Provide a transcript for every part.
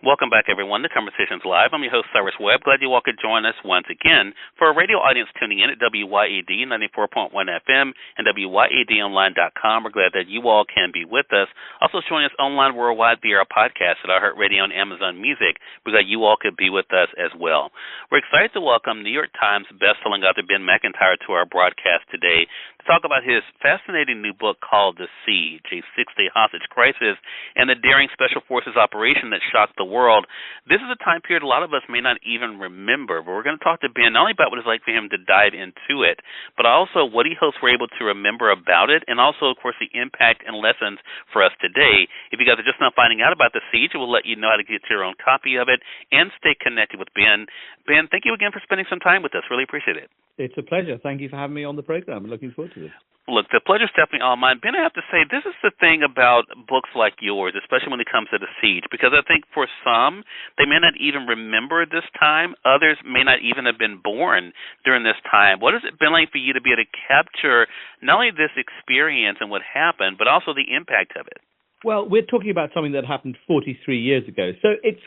Welcome back, everyone. The Conversation's live. I'm your host, Cyrus Webb. Glad you all could join us once again. For a radio audience tuning in at WYAD 94.1 FM and WYADonline.com, we're glad that you all can be with us. Also join us online worldwide via our podcast at iHeartRadio and Amazon Music. We're glad you all could be with us as well. We're excited to welcome New York Times bestselling author Ben Macintyre to our broadcast today to talk about his fascinating new book called The Siege, a six-day hostage crisis and the daring Special Forces operation that shocked the world. This is a time period a lot of us may not even remember, but we're going to talk to Ben not only about what it's like for him to dive into it, but also what he hopes we're able to remember about it, and also, of course, the impact and lessons for us today. If you guys are just now finding out about The Siege, we'll let you know how to get your own copy of it and stay connected with Ben. Ben, thank you again for spending some time with us. Really appreciate it. It's a pleasure. Thank you for having me on the program. I'm looking forward to this. Look, the pleasure's definitely all mine. Ben, I have to say, this is the thing about books like yours, especially when it comes to The Siege, because I think for some, they may not even remember this time. Others may not even have been born during this time. What has it been like for you to be able to capture not only this experience and what happened, but also the impact of it? Well, we're talking about something that happened 43 years ago, so it's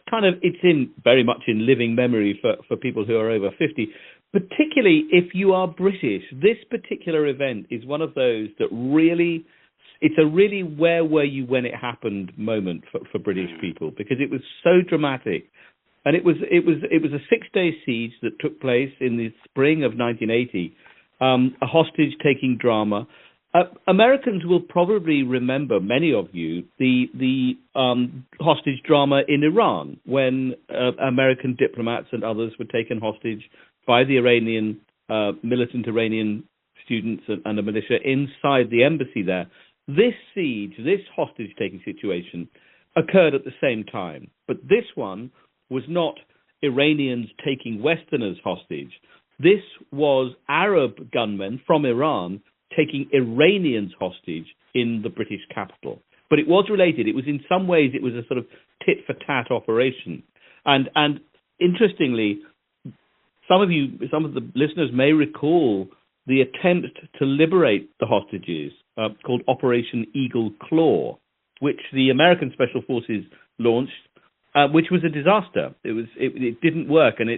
very much in living memory for people who are over 50. Particularly if you are British, this particular event is one of those that really, it's a really where were you when it happened moment for British people, because it was so dramatic. And it was a 6-day siege that took place in the spring of 1980, a hostage-taking drama. Americans will probably remember, many of you, the hostage drama in Iran when American diplomats and others were taken hostage by the Iranian, militant Iranian students and a militia inside the embassy there. This siege, this hostage-taking situation occurred at the same time. But this one was not Iranians taking Westerners hostage. This was Arab gunmen from Iran taking Iranians hostage in the British capital. But it was related. It was in some ways, it was a sort of tit-for-tat operation. And interestingly, some of the listeners may recall the attempt to liberate the hostages called Operation Eagle Claw, which the American Special Forces launched, which was a disaster. It didn't work, and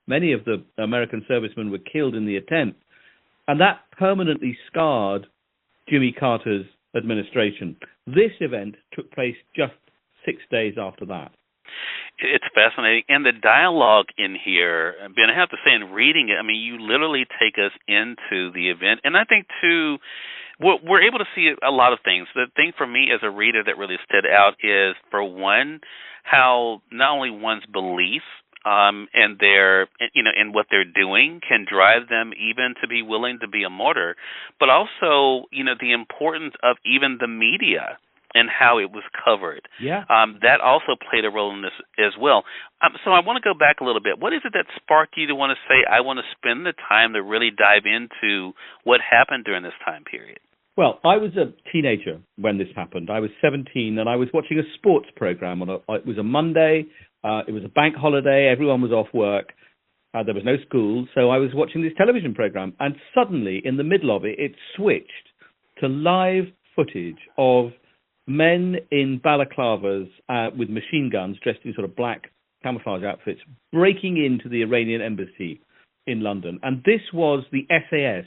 many of the American servicemen were killed in the attempt, and that permanently scarred Jimmy Carter's administration. This event took place just 6 days after that. It's fascinating. And the dialogue in here, Ben, I have to say, in reading it, I mean, you literally take us into the event. And I think, too, we're able to see a lot of things. The thing for me as a reader that really stood out is, for one, how not only one's beliefs and their, in what they're doing can drive them even to be willing to be a martyr, but also, the importance of even the media and how it was covered. Yeah. That also played a role in this as well. So I want to go back a little bit. What is it that sparked you to want to say, I want to spend the time to really dive into what happened during this time period? Well, I was a teenager when this happened. I was 17, and I was watching a sports program. It was a Monday. It was a bank holiday. Everyone was off work. There was no school. So I was watching this television program, and suddenly, in the middle of it, it switched to live footage of men in balaclavas with machine guns, dressed in sort of black camouflage outfits, breaking into the Iranian embassy in London. And this was the SAS,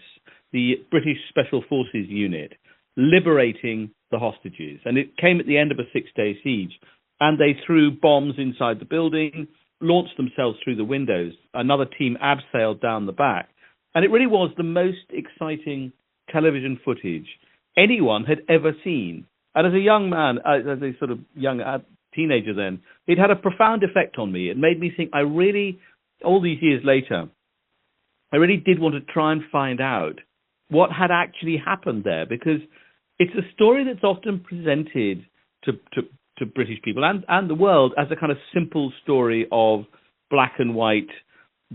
the British Special Forces unit, liberating the hostages. And it came at the end of a 6-day siege. And they threw bombs inside the building, launched themselves through the windows. Another team abseiled down the back. And it really was the most exciting television footage anyone had ever seen. And as a young man, as a sort of young teenager then, it had a profound effect on me. It made me think, all these years later, I really did want to try and find out what had actually happened there, because it's a story that's often presented to British people and the world as a kind of simple story of black and white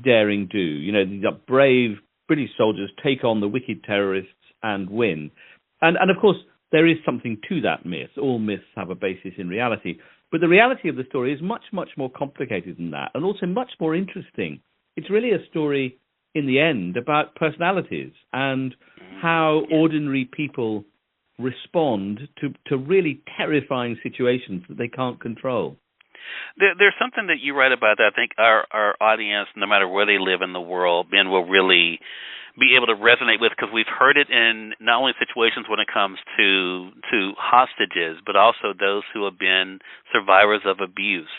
daring do. These are brave British soldiers take on the wicked terrorists and win. And of course, there is something to that myth. All myths have a basis in reality. But the reality of the story is much, much more complicated than that, and also much more interesting. It's really a story, in the end, about personalities and how ordinary people respond to really terrifying situations that they can't control. There's something that you write about that I think our audience, no matter where they live in the world, Ben, will really be able to resonate with, because we've heard it in not only situations when it comes to hostages, but also those who have been survivors of abuse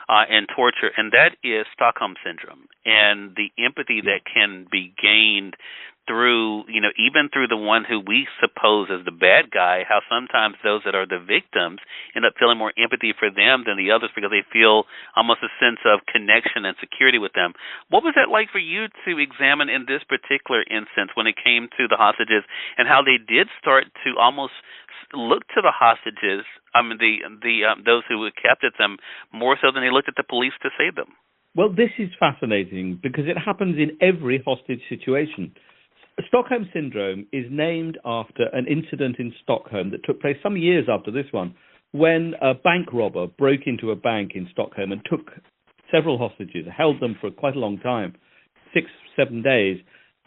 and torture, and that is Stockholm Syndrome and the empathy that can be gained through, even through the one who we suppose is the bad guy, how sometimes those that are the victims end up feeling more empathy for them than the others because they feel almost a sense of connection and security with them. What was that like for you to examine in this particular instance when it came to the hostages and how they did start to almost look to the hostages, those who had captured them, more so than they looked at the police to save them? Well, this is fascinating because it happens in every hostage situation. Stockholm Syndrome is named after an incident in Stockholm that took place some years after this one, when a bank robber broke into a bank in Stockholm and took several hostages, held them for quite a long time, 6-7 days.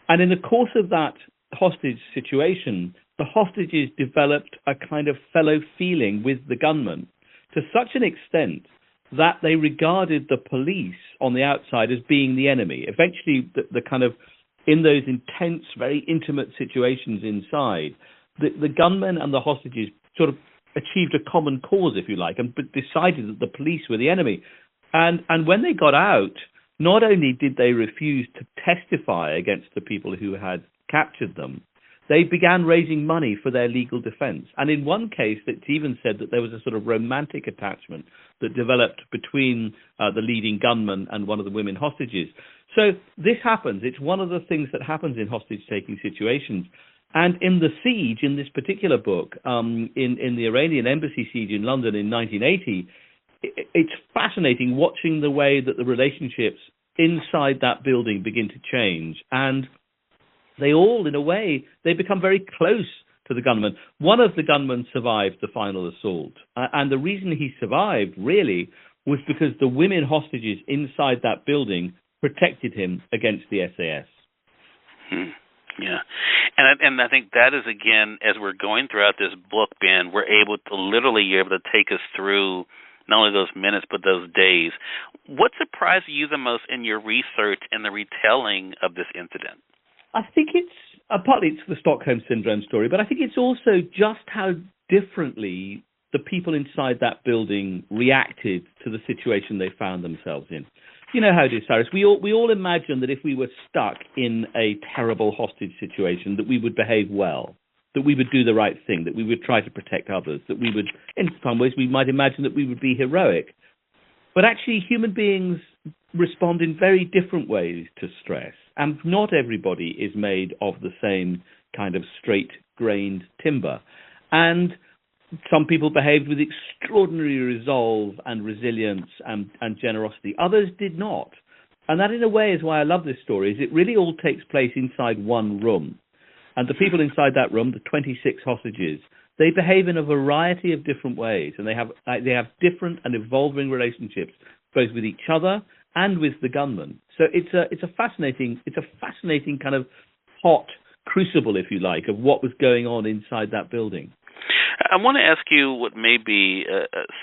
And in the course of that hostage situation, the hostages developed a kind of fellow feeling with the gunman to such an extent that they regarded the police on the outside as being the enemy. Eventually, the kind of, in those intense, very intimate situations inside, the gunmen and the hostages sort of achieved a common cause, if you like, and decided that the police were the enemy. And when they got out, not only did they refuse to testify against the people who had captured them, they began raising money for their legal defense. And in one case, it's even said that there was a sort of romantic attachment that developed between the leading gunman and one of the women hostages. So this happens. It's one of the things that happens in hostage-taking situations. And in the siege, in this particular book, in the Iranian embassy siege in London in 1980, it's fascinating watching the way that the relationships inside that building begin to change. And they all, in a way, they become very close to the gunman. One of the gunmen survived the final assault. And the reason he survived, really, was because the women hostages inside that building protected him against the SAS. Yeah. And I think that is, again, as we're going throughout this book, Ben, you're able to take us through not only those minutes, but those days. What surprised you the most in your research and the retelling of this incident? I think partly it's the Stockholm Syndrome story, but I think it's also just how differently the people inside that building reacted to the situation they found themselves in. You know how it is, Cyrus. We all imagine that if we were stuck in a terrible hostage situation, that we would behave well, that we would do the right thing, that we would try to protect others, that we would, in some ways, we might imagine that we would be heroic. But actually, human beings respond in very different ways to stress. And not everybody is made of the same kind of straight-grained timber. And some people behaved with extraordinary resolve and resilience and generosity. Others did not. And that, in a way, is why I love this story, is it really all takes place inside one room. And the people inside that room, the 26 hostages, they behave in a variety of different ways. And they have different and evolving relationships, both with each other and with the gunman. So it's a fascinating kind of hot crucible, if you like, of what was going on inside that building. I want to ask you what maybe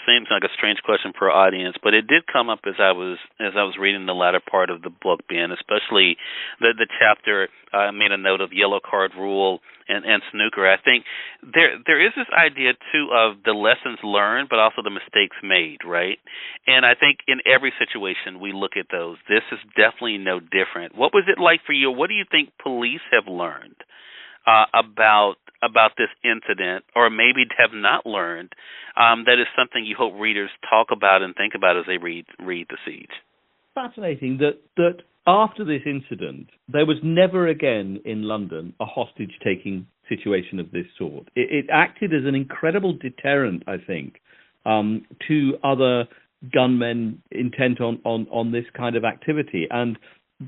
seems like a strange question for our audience, but it did come up as I was reading the latter part of the book, Ben, especially the chapter. I made a note of yellow card rule and snooker. I think there is this idea too of the lessons learned, but also the mistakes made, right? And I think in every situation we look at those. This is definitely no different. What was it like for you? What do you think police have learned about this incident, or maybe have not learned, that is something you hope readers talk about and think about as they read The Siege? Fascinating that after this incident, there was never again in London a hostage-taking situation of this sort. It acted as an incredible deterrent, I think, to other gunmen intent on this kind of activity. And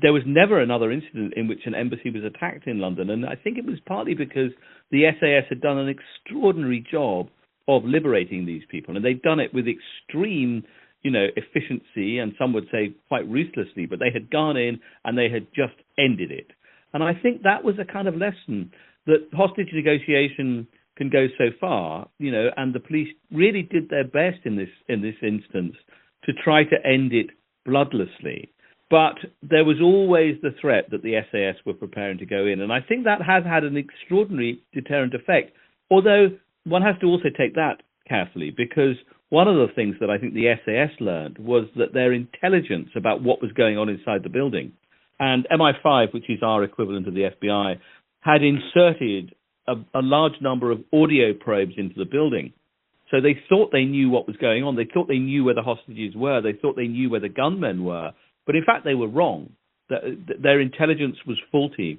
there was never another incident in which an embassy was attacked in London. And I think it was partly because the SAS had done an extraordinary job of liberating these people. And they'd done it with extreme, efficiency, and some would say quite ruthlessly, but they had gone in and they had just ended it. And I think that was a kind of lesson that hostage negotiation can go so far, and the police really did their best in this instance to try to end it bloodlessly. But there was always the threat that the SAS were preparing to go in, and I think that has had an extraordinary deterrent effect. Although one has to also take that carefully, because one of the things that I think the SAS learned was that their intelligence about what was going on inside the building, and MI5, which is our equivalent of the FBI, had inserted a large number of audio probes into the building. So they thought they knew what was going on. They thought they knew where the hostages were. They thought they knew where the gunmen were. But in fact, they were wrong. Their intelligence was faulty.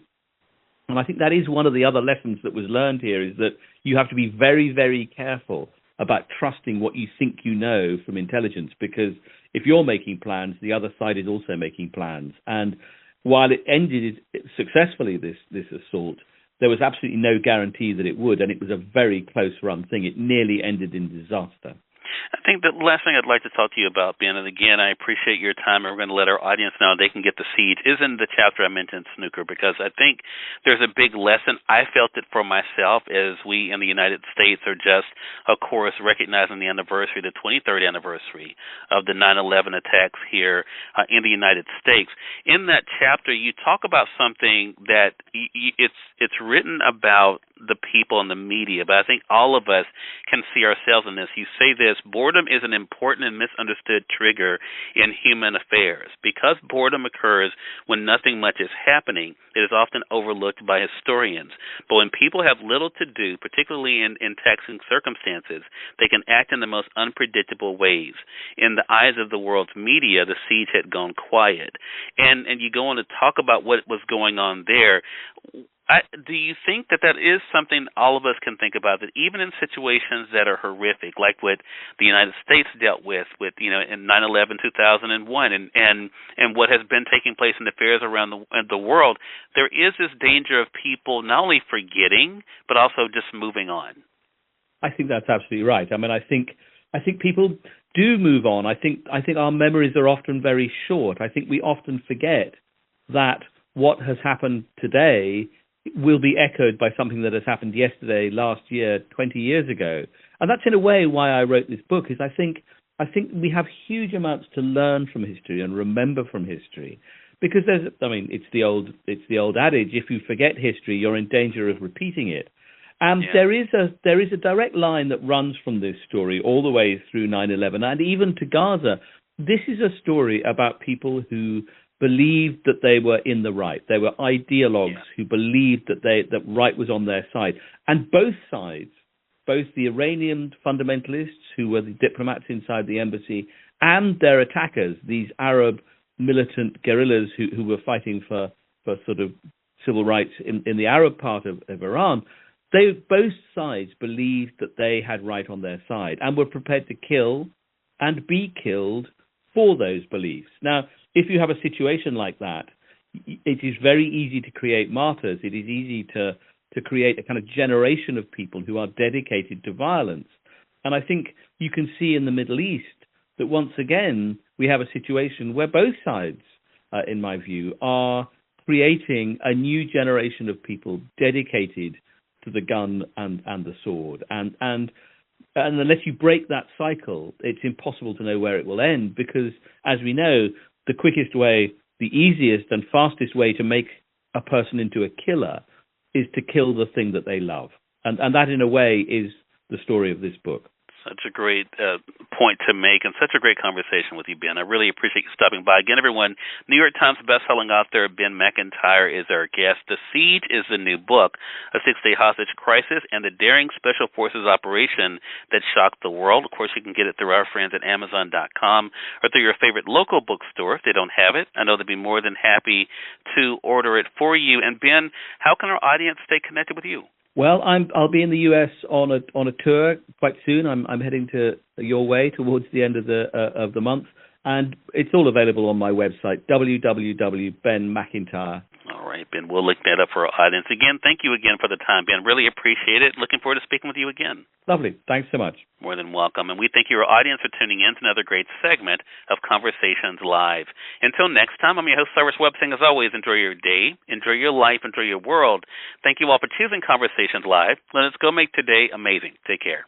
And I think that is one of the other lessons that was learned here, is that you have to be very, very careful about trusting what you think you know from intelligence, because if you're making plans, the other side is also making plans. And while it ended successfully, this assault, there was absolutely no guarantee that it would, and it was a very close-run thing. It nearly ended in disaster. I think the last thing I'd like to talk to you about, Ben, and again, I appreciate your time, and we're going to let our audience know they can get the Siege, is in the chapter I mentioned, Snooker, because I think there's a big lesson. I felt it for myself as we in the United States are just, of course, recognizing the anniversary, the 23rd anniversary of the 9/11 attacks here in the United States. In that chapter, you talk about something that it's written about the people and the media, but I think all of us can see ourselves in this. You say this: boredom is an important and misunderstood trigger in human affairs. Because boredom occurs when nothing much is happening, it is often overlooked by historians. But when people have little to do, particularly in taxing circumstances, they can act in the most unpredictable ways. In the eyes of the world's media, the Siege had gone quiet. And you go on to talk about what was going on there. Do you think that is something all of us can think about, that even in situations that are horrific, like what the United States dealt with in 9/11, 2001, and what has been taking place in affairs around the world, there is this danger of people not only forgetting but also just moving on? I think that's absolutely right. I mean, I think people do move on. I think our memories are often very short. I think we often forget that what has happened today will be echoed by something that has happened yesterday, last year, 20 years ago. And that's in a way why I wrote this book, is I think we have huge amounts to learn from history and remember from history. Because it's the old adage, if you forget history, you're in danger of repeating it. And there is a direct line that runs from this story all the way through 9/11 and even to Gaza. This is a story about people who believed that they were in the right. They were ideologues who believed that right was on their side. And both sides, both the Iranian fundamentalists, who were the diplomats inside the embassy, and their attackers, these Arab militant guerrillas who were fighting for sort of civil rights in the Arab part of Iran, both sides believed that they had right on their side and were prepared to kill and be killed for those beliefs. Now, if you have a situation like that, it is very easy to create martyrs. It is easy to create a kind of generation of people who are dedicated to violence. And I think you can see in the Middle East that once again we have a situation where both sides, in my view, are creating a new generation of people dedicated to the gun and the sword. And unless you break that cycle, it's impossible to know where it will end, because, as we know, the quickest way, the easiest and fastest way to make a person into a killer is to kill the thing that they love. And that, in a way, is the story of this book. Such a great point to make, and such a great conversation with you, Ben. I really appreciate you stopping by. Again, everyone, New York Times bestselling author Ben Macintyre is our guest. The Siege is the new book, a six-day hostage crisis and the daring Special Forces operation that shocked the world. Of course, you can get it through our friends at Amazon.com or through your favorite local bookstore if they don't have it. I know they'd be more than happy to order it for you. And Ben, how can our audience stay connected with you? Well, I'll be in the U.S. on a tour quite soon. I'm heading to your way towards the end of the month, and it's all available on my website, www.benmacintyre.com. All All right, Ben, we'll look that up for our audience. Again, thank you again for the time, Ben. Really appreciate it. Looking forward to speaking with you again. Lovely. Thanks so much. More than welcome. And we thank your audience for tuning in to another great segment of Conversations Live. Until next time, I'm your host, Cyrus Webb, saying, as always, enjoy your day, enjoy your life, enjoy your world. Thank you all for choosing Conversations Live. Let us go make today amazing. Take care.